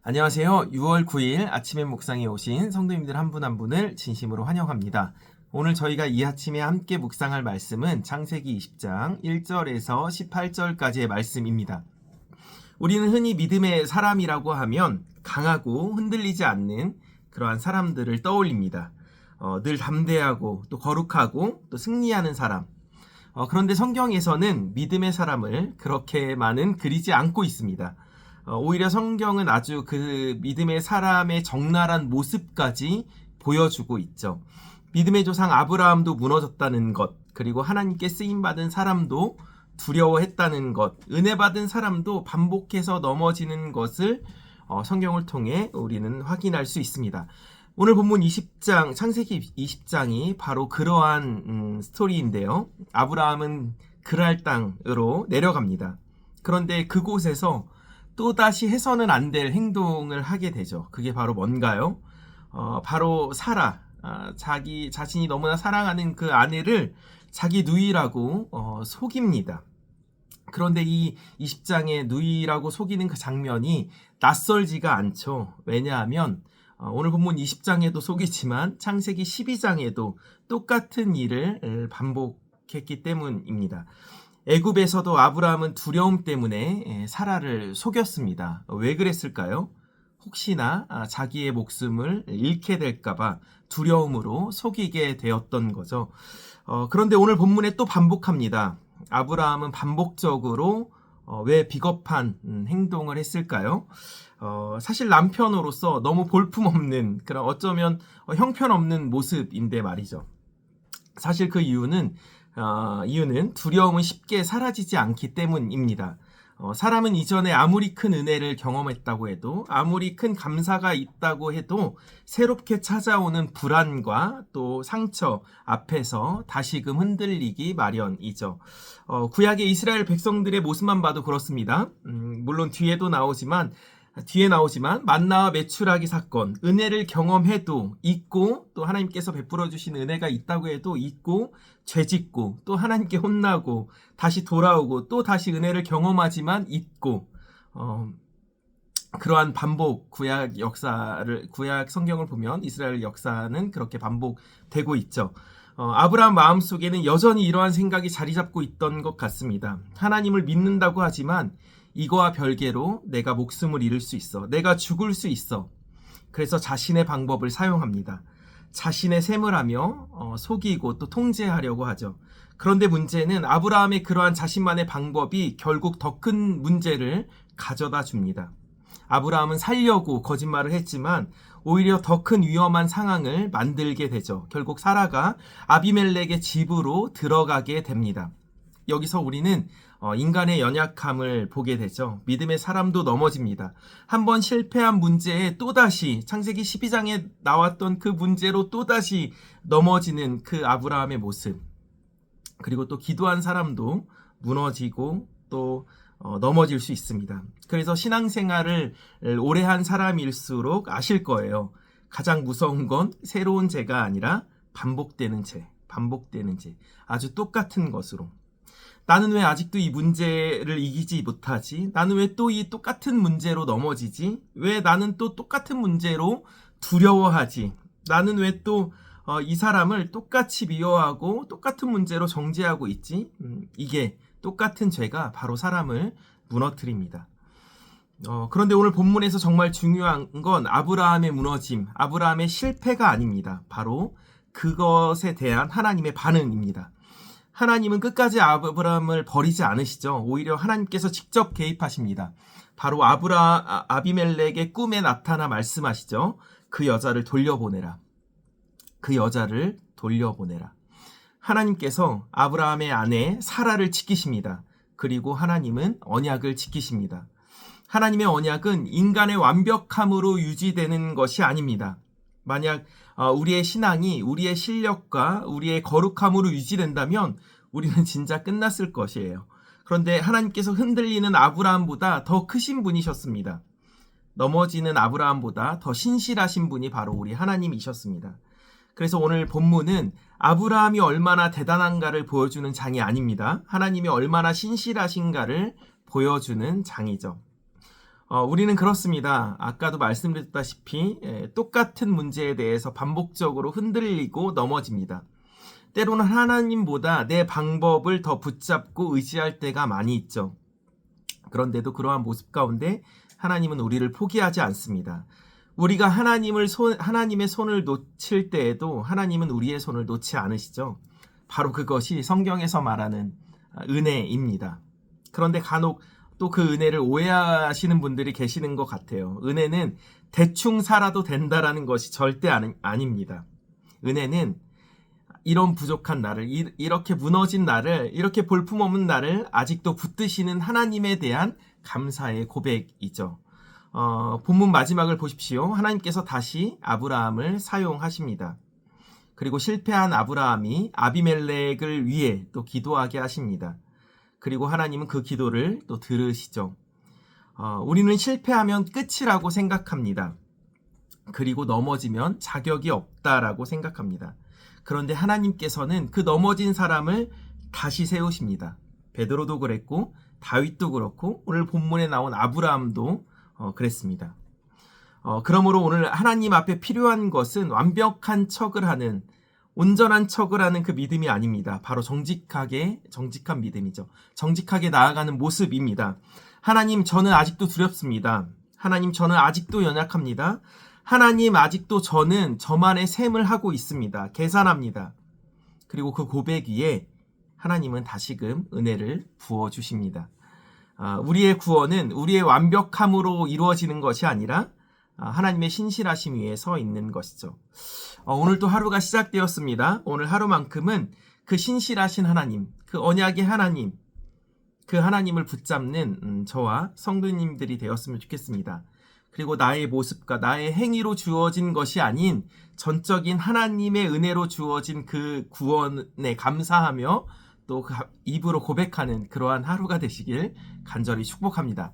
안녕하세요. 6월 9일 아침에 묵상에 오신 성도님들 한 분 한 분을 진심으로 환영합니다. 오늘 저희가 이 아침에 함께 묵상할 말씀은 창세기 20장 1절에서 18절까지의 말씀입니다. 우리는 흔히 믿음의 사람이라고 하면 강하고 흔들리지 않는 그러한 사람들을 떠올립니다. 늘 담대하고 또 거룩하고 또 승리하는 사람. 그런데 성경에서는 믿음의 사람을 그렇게 많은 그리지 않고 있습니다. 오히려 성경은 아주 그 믿음의 사람의 적나라한 모습까지 보여주고 있죠. 믿음의 조상 아브라함도 무너졌다는 것, 그리고 하나님께 쓰임받은 사람도 두려워했다는 것, 은혜 받은 사람도 반복해서 넘어지는 것을 성경을 통해 우리는 확인할 수 있습니다. 오늘 본문 20장, 창세기 20장이 바로 그러한 스토리인데요. 아브라함은 그랄 땅으로 내려갑니다. 그런데 그곳에서 또다시 해서는 안 될 행동을 하게 되죠. 그게 바로 뭔가요? 바로 사라, 자기 자신이 너무나 사랑하는 그 아내를 자기 누이라고 속입니다. 그런데 이 20장의 누이라고 속이는 그 장면이 낯설지가 않죠. 왜냐하면 오늘 본문 20장에도 속이지만 창세기 12장에도 똑같은 일을 반복했기 때문입니다. 애굽에서도 아브라함은 두려움 때문에 사라를 속였습니다. 왜 그랬을까요? 혹시나 자기의 목숨을 잃게 될까봐 두려움으로 속이게 되었던 거죠. 그런데 오늘 본문에 또 반복합니다. 아브라함은 반복적으로 왜 비겁한 행동을 했을까요? 사실 남편으로서 너무 볼품없는, 그런 어쩌면 형편없는 모습인데 말이죠. 사실 그 이유는 두려움은 쉽게 사라지지 않기 때문입니다. 사람은 이전에 아무리 큰 은혜를 경험했다고 해도, 아무리 큰 감사가 있다고 해도 새롭게 찾아오는 불안과 또 상처 앞에서 다시금 흔들리기 마련이죠. 구약의 이스라엘 백성들의 모습만 봐도 그렇습니다. 물론 뒤에 나오지만 만나와 메추라기 사건, 은혜를 경험해도 잊고, 또 하나님께서 베풀어 주신 은혜가 있다고 해도 잊고, 죄짓고, 또 하나님께 혼나고, 다시 돌아오고, 또 다시 은혜를 경험하지만 잊고, 그러한 반복, 구약 성경을 보면 이스라엘 역사는 그렇게 반복되고 있죠. 아브라함 마음속에는 여전히 이러한 생각이 자리 잡고 있던 것 같습니다. 하나님을 믿는다고 하지만 이거와 별개로 내가 목숨을 잃을 수 있어. 내가 죽을 수 있어. 그래서 자신의 방법을 사용합니다. 자신의 셈을 하며 속이고 또 통제하려고 하죠. 그런데 문제는 아브라함의 그러한 자신만의 방법이 결국 더 큰 문제를 가져다 줍니다. 아브라함은 살려고 거짓말을 했지만 오히려 더 큰 위험한 상황을 만들게 되죠. 결국 사라가 아비멜렉의 집으로 들어가게 됩니다. 여기서 우리는 인간의 연약함을 보게 되죠. 믿음의 사람도 넘어집니다. 한번 실패한 문제에 또다시 창세기 12장에 나왔던 그 문제로 또다시 넘어지는 그 아브라함의 모습. 그리고 또 기도한 사람도 무너지고 또 넘어질 수 있습니다. 그래서 신앙생활을 오래 한 사람일수록 아실 거예요. 가장 무서운 건 새로운 죄가 아니라 반복되는 죄. 아주 똑같은 것으로. 나는 왜 아직도 이 문제를 이기지 못하지? 나는 왜 또 이 똑같은 문제로 넘어지지? 왜 나는 또 똑같은 문제로 두려워하지? 나는 왜 또 이 사람을 똑같이 미워하고 똑같은 문제로 정죄하고 있지? 이게 똑같은 죄가 바로 사람을 무너뜨립니다. 그런데 오늘 본문에서 정말 중요한 건 아브라함의 무너짐, 아브라함의 실패가 아닙니다. 바로 그것에 대한 하나님의 반응입니다. 하나님은 끝까지 아브라함을 버리지 않으시죠. 오히려 하나님께서 직접 개입하십니다. 바로 아비멜렉의 꿈에 나타나 말씀하시죠. 그 여자를 돌려보내라. 하나님께서 아브라함의 아내 사라를 지키십니다. 그리고 하나님은 언약을 지키십니다. 하나님의 언약은 인간의 완벽함으로 유지되는 것이 아닙니다. 만약 우리의 신앙이 우리의 실력과 우리의 거룩함으로 유지된다면 우리는 진짜 끝났을 것이에요. 그런데 하나님께서 흔들리는 아브라함보다 더 크신 분이셨습니다. 넘어지는 아브라함보다 더 신실하신 분이 바로 우리 하나님이셨습니다. 그래서 오늘 본문은 아브라함이 얼마나 대단한가를 보여주는 장이 아닙니다. 하나님이 얼마나 신실하신가를 보여주는 장이죠. 우리는 그렇습니다. 아까도 말씀드렸다시피 똑같은 문제에 대해서 반복적으로 흔들리고 넘어집니다. 때로는 하나님보다 내 방법을 더 붙잡고 의지할 때가 많이 있죠. 그런데도 그러한 모습 가운데 하나님은 우리를 포기하지 않습니다. 우리가 하나님의 손을 놓칠 때에도 하나님은 우리의 손을 놓지 않으시죠. 바로 그것이 성경에서 말하는 은혜입니다. 그런데 간혹 또 그 은혜를 오해하시는 분들이 계시는 것 같아요. 은혜는 대충 살아도 된다라는 것이 절대 아닙니다. 은혜는 이런 부족한 나를, 이렇게 무너진 나를, 이렇게 볼품없는 나를 아직도 붙드시는 하나님에 대한 감사의 고백이죠. 본문 마지막을 보십시오. 하나님께서 다시 아브라함을 사용하십니다. 그리고 실패한 아브라함이 아비멜렉을 위해 또 기도하게 하십니다. 그리고 하나님은 그 기도를 또 들으시죠. 우리는 실패하면 끝이라고 생각합니다. 그리고 넘어지면 자격이 없다라고 생각합니다. 그런데 하나님께서는 그 넘어진 사람을 다시 세우십니다. 베드로도 그랬고 다윗도 그렇고 오늘 본문에 나온 아브라함도 그랬습니다. 그러므로 오늘 하나님 앞에 필요한 것은 완벽한 척을 하는, 온전한 척을 하는 그 믿음이 아닙니다. 바로 정직한 믿음이죠. 정직하게 나아가는 모습입니다. 하나님, 저는 아직도 두렵습니다. 하나님, 저는 아직도 연약합니다. 하나님, 아직도 저는 저만의 셈을 하고 있습니다. 계산합니다. 그리고 그 고백 위에 하나님은 다시금 은혜를 부어주십니다. 우리의 구원은 우리의 완벽함으로 이루어지는 것이 아니라 하나님의 신실하심 위에 서 있는 것이죠. 오늘 또 하루가 시작되었습니다. 오늘 하루만큼은 그 신실하신 하나님, 그 언약의 하나님, 그 하나님을 붙잡는 저와 성도님들이 되었으면 좋겠습니다. 그리고 나의 모습과 나의 행위로 주어진 것이 아닌 전적인 하나님의 은혜로 주어진 그 구원에 감사하며 또 그 입으로 고백하는 그러한 하루가 되시길 간절히 축복합니다.